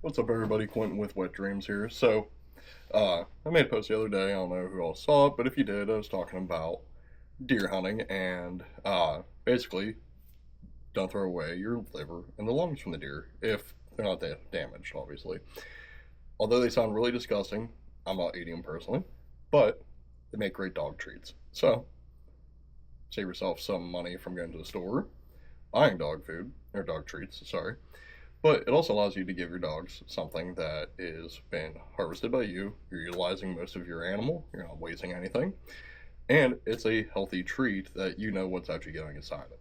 What's up, everybody? Quentin with Wet Dreams here. I made a post the other day. I don't know who all saw it, but if you did, I was talking about deer hunting and basically don't throw away your liver and the lungs from the deer if they're not that damaged, obviously. Although they sound really disgusting, I'm not eating them personally, but they make great dog treats. So, save yourself some money from going to the store, buying dog food, or dog treats, sorry. But it also allows you to give your dogs something that is been harvested by you. You're utilizing most of your animal. You're not wasting anything. And it's a healthy treat that you know what's actually going inside it.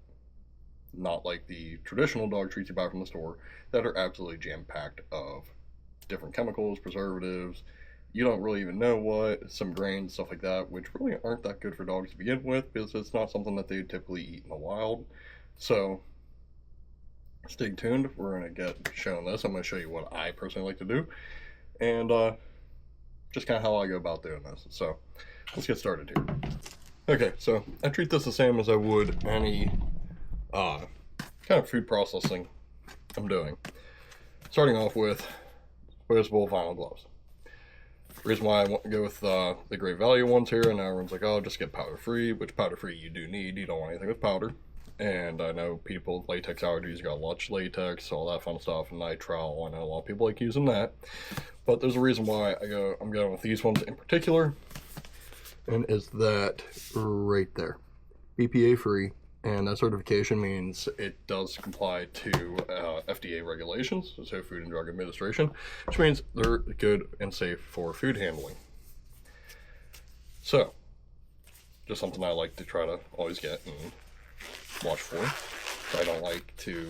Not like the traditional dog treats you buy from the store that are absolutely jam-packed of different chemicals, preservatives. You don't really even know what, some grains, stuff like that, which really aren't that good for dogs to begin with because it's not something that they typically eat in the wild. So, stay tuned. We're going to get shown this. I'm going to show you what I personally like to do and just kind of how I go about doing this. So let's get started here. Okay, so I treat this the same as I would any kind of food processing I'm doing. Starting off with disposable vinyl gloves. The reason why I want to go with the great value ones here, and now everyone's like, oh, just get powder free, which powder free you do need. You don't want anything with powder. And I know people with latex allergies got Lush latex, all that fun stuff, and nitrile. I know a lot of people like using that. But there's a reason why I'm going with these ones in particular. And is that right there. BPA free. And that certification means it does comply to FDA regulations, so Food and Drug Administration, which means they're good and safe for food handling. So, just something I like to try to always get and watch for. I don't like to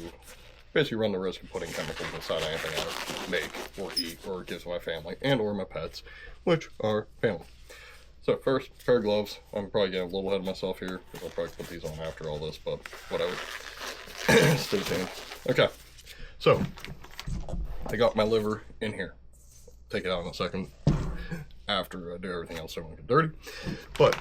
basically run the risk of putting chemicals inside anything I make or eat or give to my family and or my pets, which are family. So first, pair of gloves. I'm probably getting a little ahead of myself here because I'll probably put these on after all this, but whatever. Stay tuned. Okay, so I got my liver in here. Take it out in a second after I do everything else so I don't get dirty. But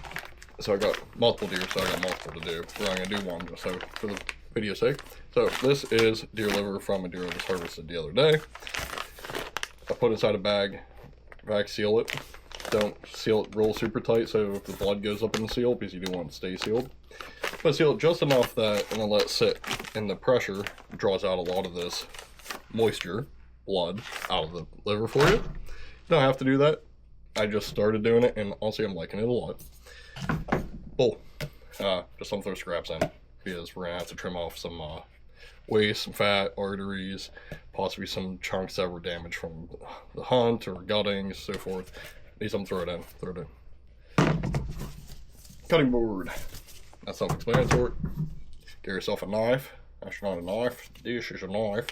so I got multiple deer, so I got multiple to do. We're only gonna do one just so for the video's sake. So this is deer liver from a deer that was harvested the other day. I put it inside a bag, vac seal it. Don't seal it real super tight so if the blood goes up in the seal because you do want it to stay sealed. But seal it just enough that and then let it sit, and the pressure draws out a lot of this moisture, blood, out of the liver for you. You don't have to do that. I just started doing it and honestly I'm liking it a lot. Bull. Just some throw scraps in because we're gonna have to trim off some waste, some fat, arteries, possibly some chunks that were damaged from the hunt or gutting, so forth. Need something, throw it in. Cutting board. That's self-explanatory. Get yourself a knife. Actually, not a knife. This is a knife,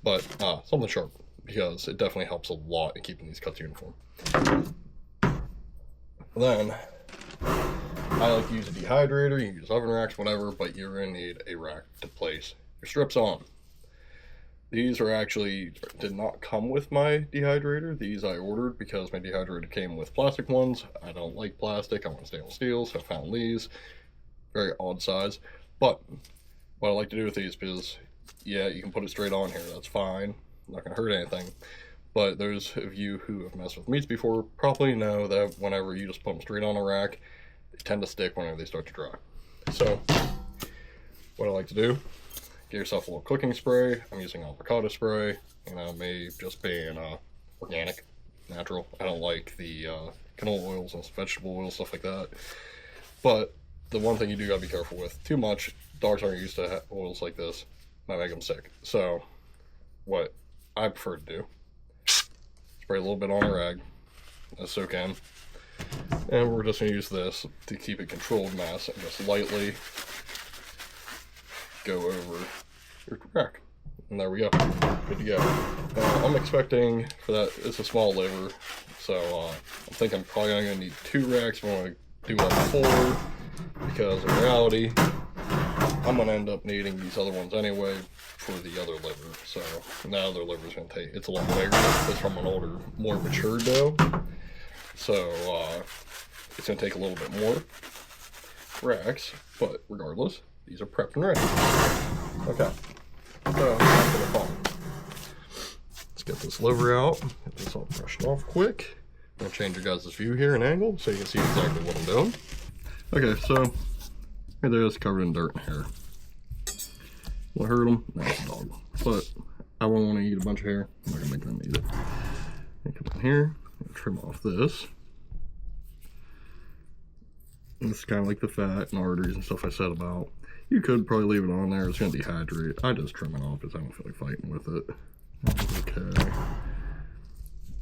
but something sharp because it definitely helps a lot in keeping these cuts uniform. Then I like to use a dehydrator. You can use oven racks, whatever, but you're gonna need a rack to place your strips on. These are actually did not come with my dehydrator. These I ordered because my dehydrator came with plastic ones. I don't like plastic. I want stainless steel, so I found these. Very odd size. But what I like to do with these is, yeah, you can put it straight on here. That's fine. Not going to hurt anything. But those of you who have messed with meats before probably know that whenever you just put them straight on a rack, they tend to stick whenever they start to dry. So, what I like to do, get yourself a little cooking spray. I'm using avocado spray. You know, me just being organic, natural. I don't like the canola oils and vegetable oils, stuff like that. But the one thing you do gotta be careful with, too much, dogs aren't used to oils like this, might make them sick. So, what I prefer to do, spray a little bit on a rag, soak in, and we're just gonna use this to keep it controlled mass and just lightly go over your rack. And there we go. Good to go. I'm expecting for that, it's a small liver, so I'm thinking I'm probably only going to need 2 racks. I'm going to do up 4 because in reality, I'm going to end up needing these other ones anyway for the other liver. So the other liver's going to take, it's a lot bigger. It's from an older, more mature doe. So it's going to take a little bit more racks, but regardless, these are prepped and ready. Okay, so let's Let's get this liver out, get this all brushed off quick. I'm gonna change your guys' view here and angle so you can see exactly what I'm doing. Okay, so right there, it's covered in dirt and hair. What hurt them? No, it's a dog. But I won't want to eat a bunch of hair. I'm not gonna make them eat it. I come in here and trim off this. And this is kind of like the fat and arteries and stuff I said about. You could probably leave it on there. It's gonna dehydrate. I just trim it off because I don't feel like fighting with it. Okay.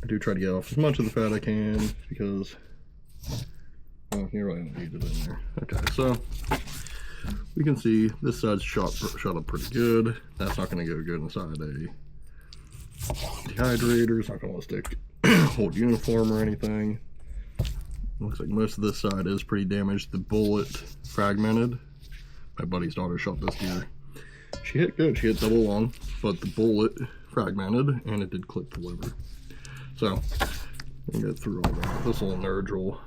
I do try to get off as much of the fat I can because, oh, you really don't need it in there. Okay, so we can see this side's shot up pretty good. That's not going to go good inside a dehydrator. It's not going to stick hold uniform or anything. Looks like most of this side is pretty damaged. The bullet fragmented. My buddy's daughter shot this deer. She hit good. She hit double lung, but the bullet fragmented and it did clip the liver. So, we'll get through all that. This little nodule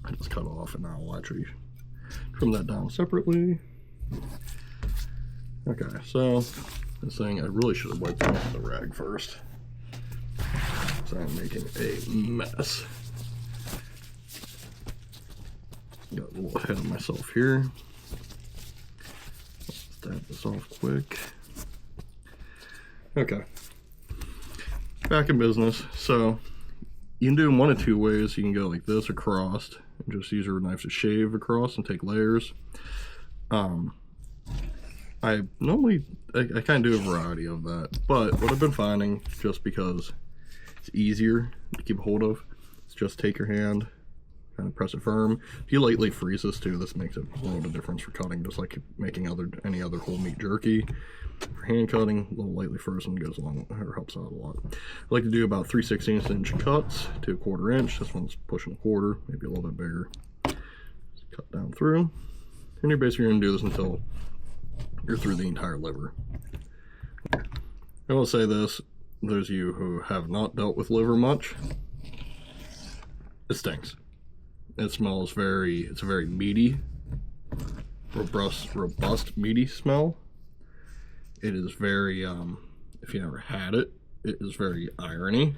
I just cut off, and now I'll actually trim that down separately. Okay, so this thing, I really should have wiped it off with the rag first. So I'm making a mess. Got a little ahead of myself here. Stab this off quick. Okay. Back in business. So you can do them one of two ways. You can go like this across and just use your knife to shave across and take layers. I normally I kind of do a variety of that, but what I've been finding, just because it's easier to keep a hold of, is just take your hand, kind of press it firm. If you lightly freeze this too, this makes a world of difference for cutting, just like making any other whole meat jerky. For hand cutting, a little lightly frozen goes along, or helps out a lot. I like to do about 3/16 inch cuts to 1/4 inch. This one's pushing 1/4, maybe a little bit bigger. Just cut down through, and you're basically going to do this until you're through the entire liver. I will say this: those of you who have not dealt with liver much, it stinks. It smells it's a very meaty, robust meaty smell. It is very, if you never had it, it is very irony.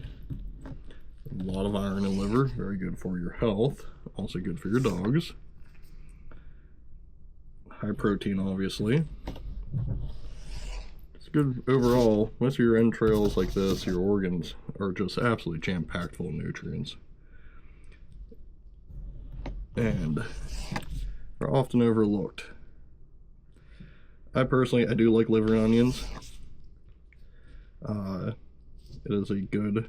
A lot of iron in liver, very good for your health, also good for your dogs. High protein, obviously. It's good overall. Most of your entrails like this, your organs, are just absolutely jam-packed full of nutrients. And are often overlooked. I do like liver and onions. It is a good,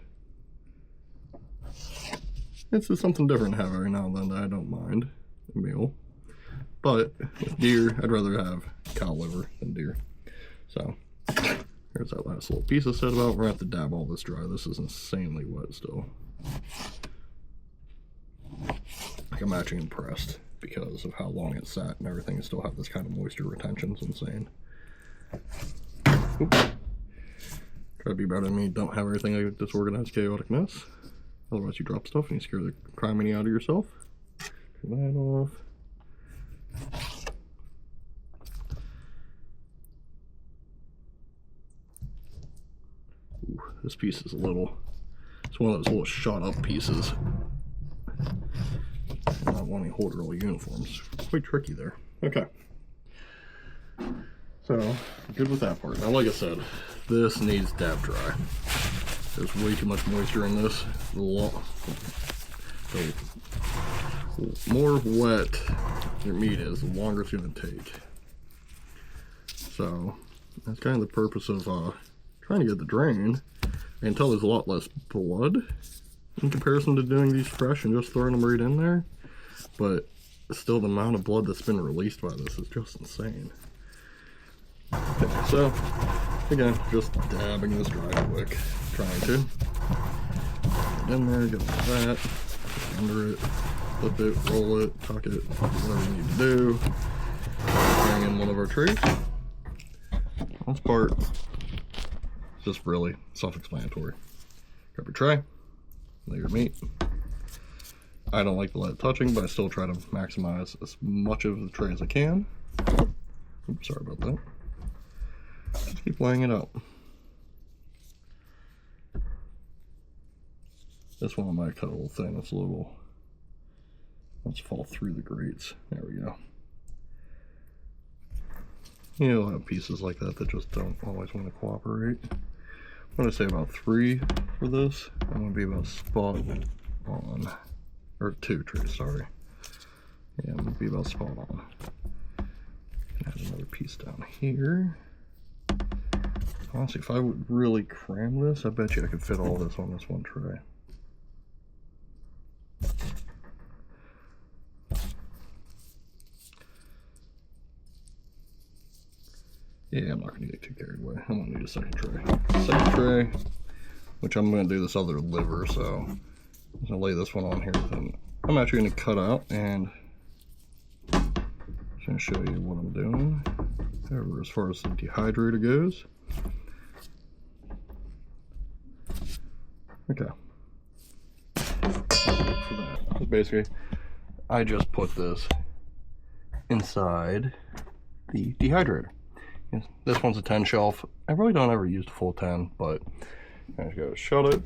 it's just something different to have every now and then that I don't mind a meal. But with deer, I'd rather have cow liver than deer. So here's that last little piece I said about. We're gonna have to dab all this dry. This is insanely wet still. Like, I'm actually impressed because of how long it sat and everything, and still have this kind of moisture retention. It's insane. Oops. Try to be better than me. Don't have everything like disorganized, chaotic mess. Otherwise you drop stuff and you scare the criminy out of yourself. Turn that off. Ooh, this piece is it's one of those little shot up pieces. Not wanting to hold real uniforms. Quite tricky there. Okay. So, good with that part. Now, like I said, this needs dab dry. There's way too much moisture in this. The more wet your meat is, the longer it's going to take. So, that's kind of the purpose of trying to get the drain. And until there's a lot less blood in comparison to doing these fresh and just throwing them right in there. But still, the amount of blood that's been released by this is just insane. Okay, so again, just dabbing this dry quick, trying to get in there, get all that, get under it, flip it, roll it, tuck it, whatever you need to do. Bring in one of our trays. This part is just really self-explanatory. Grab your tray, lay your meat. I don't like the lead touching, but I still try to maximize as much of the tray as I can. Oops, sorry about that. Just keep laying it out. This one I might cut a little thin. It's a little, let's fall through the grates. There we go. You'll have pieces like that that just don't always want to cooperate. I'm going to say about 3 for this. I'm going to be about spot on. Or 2 trays, sorry. Yeah, I'm going to be about spot on. Add another piece down here. Honestly, if I would really cram this, I bet you I could fit all this on this one tray. Yeah, I'm not going to get too carried away. I'm going to need a second tray. Second tray, which I'm going to do this other liver, so I'm going to lay this one on here. Then I'm actually going to cut out and just going to show you what I'm doing. However, as far as the dehydrator goes. Okay. For that. Basically, I just put this inside the dehydrator. This one's a 10 shelf. I really don't ever use the full 10, but I just gotta shut it.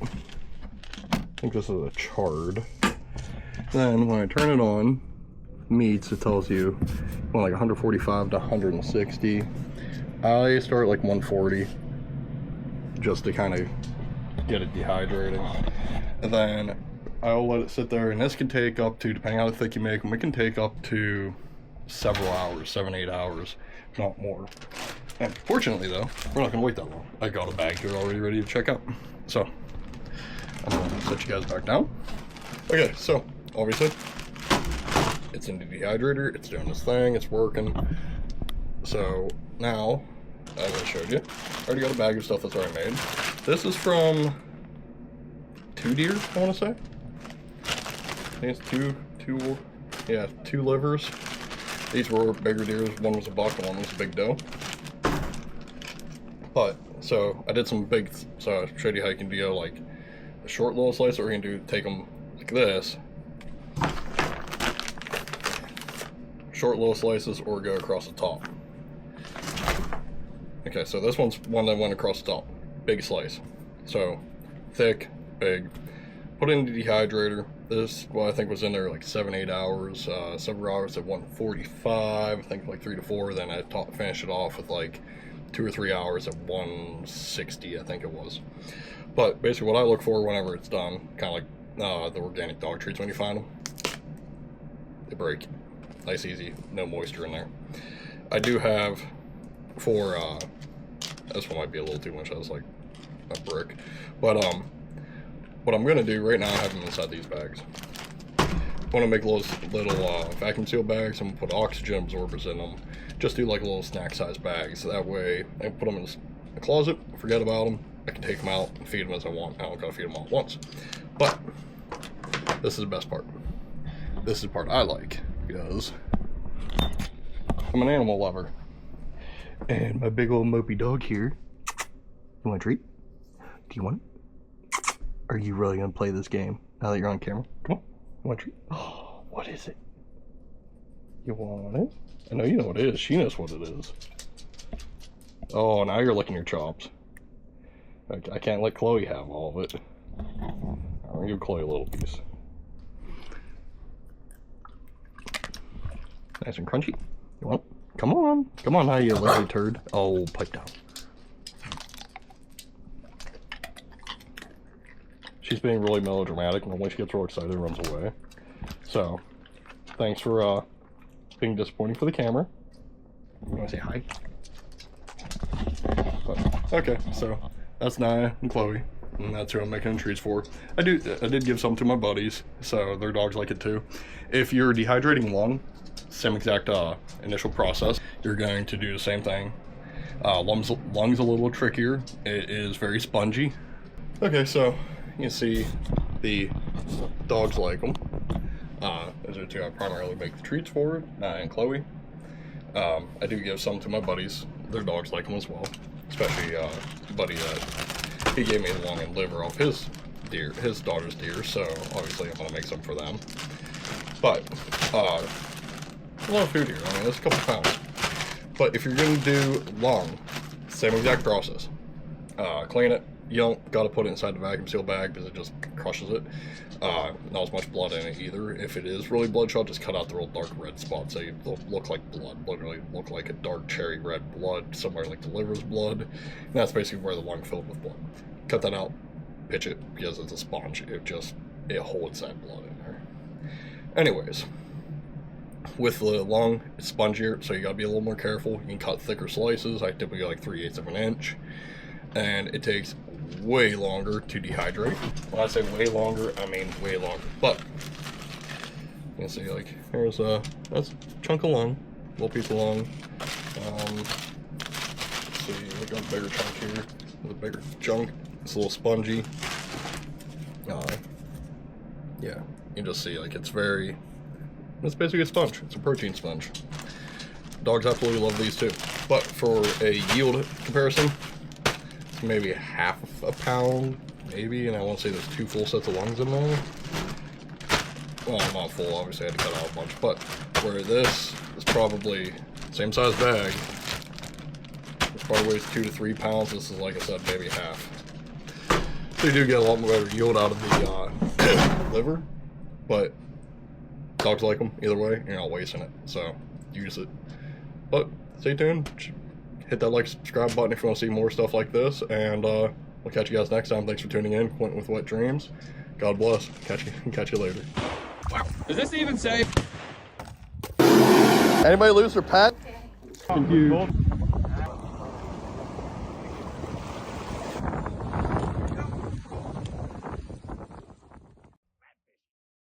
I think this is a chard. Then when I turn it on, meats, it tells you like 145 to 160. I start like 140 just to kind of get it dehydrating. And then I'll let it sit there, and this can take up to, depending on how thick you make them, it can take up to several hours, 7-8 hours, if not more. And fortunately though, we're not gonna wait that long. I got a bag here already ready to check out. So I'm gonna set you guys back down. Okay, so obviously it's in the dehydrator, it's doing this thing, it's working. So now, as I showed you, I already got a bag of stuff that's already made. This is from 2 deer, I wanna say. I think it's two livers. These were bigger deer. One was a buck and one was a big doe. But, so I did some big, so I showed you how you can do like a short little slice, or you can do, take them like this. Short little slices, or go across the top. Okay, so this one's one that went across the top. Big slice. So, thick, big. Put it in the dehydrator. This, well, I think was in there like 7-8 hours. Several hours at 145. I think like 3 to 4. Then I finished it off with like 2 or 3 hours at 160, I think it was. But basically what I look for whenever it's done, kind of like the organic dog treats when you find them, they break. Nice, easy, no moisture in there. I do have for, this one might be a little too much, I was like a brick. But what I'm gonna do right now, I have them inside these bags. I want to make little vacuum seal bags. I'm gonna put oxygen absorbers in them. Just do like little snack size bags. That way I can put them in the closet, forget about them. I can take them out and feed them as I want. I don't gotta feed them all at once. But this is the best part. This is the part I like, because I'm an animal lover. And my big old mopey dog here. You want a treat? Do you want it? Are you really gonna play this game now that you're on camera? Come on, you want a treat? Oh, what is it? You want it? I know you know what it is. She knows what it is. Oh, now you're licking your chops. I can't let Chloe have all of it. I'm gonna give Chloe a little piece. Nice and crunchy. You want it? Come on. Come on now, you little turd. Oh, pipe down. She's being really melodramatic, and when she gets real excited, runs away. So, thanks for being disappointing for the camera. You want to say hi? But, okay, so that's Naya and Chloe, and that's who I'm making treats for. I did give some to my buddies, so their dogs like it too. If you're dehydrating lung, same exact initial process. You're going to do the same thing. Lungs a little trickier. It is very spongy. Okay, so you can see the dogs like them. Those are two I primarily make the treats for, Naya and Chloe. I do give some to my buddies. Their dogs like them as well. Especially buddy that he gave me the lung and liver off his daughter's deer, so obviously I'm gonna make some for them. But a lot of food here. I mean, it's a couple pounds. But if you're gonna do lung, same exact process. Clean it, You don't got to put it inside the vacuum seal bag because it just crushes it. Not as much blood in it either. If it is really bloodshot, just cut out the real dark red spots. They look like blood, literally look like a dark cherry red blood, somewhere like the liver's blood. And that's basically where the lung filled with blood. Cut that out, pitch it, because it's a sponge. It holds that blood in there. Anyways, with the lung, it's spongier, so you gotta be a little more careful. You can cut thicker slices. I typically go like 3/8 of an inch. And it takes way longer to dehydrate. When I say way longer, I mean way longer. But you can see, like, here's that's a chunk of lung, little piece of lung. Let's see, we got a bigger chunk here. There's a bigger chunk. It's a little spongy. Yeah, you can just see, like, it's basically a sponge. It's a protein sponge. Dogs absolutely love these too. But for a yield comparison, maybe half a pound, maybe, and I want to say there's 2 full sets of lungs in there. Well, not full, obviously I had to cut out a bunch, but where this is probably same size bag, this probably weighs 2 to 3 pounds. This is, like I said, maybe half. So you do get a lot more better yield out of the liver, but dogs like them either way. You're not wasting it, so use it. But stay tuned. Hit that like, subscribe button if you want to see more stuff like this, and we'll catch you guys next time. Thanks for tuning in. Quentin with Wet Dreams. God bless. Catch you later. Wow. Is this even safe? Anybody lose their pet? Confused.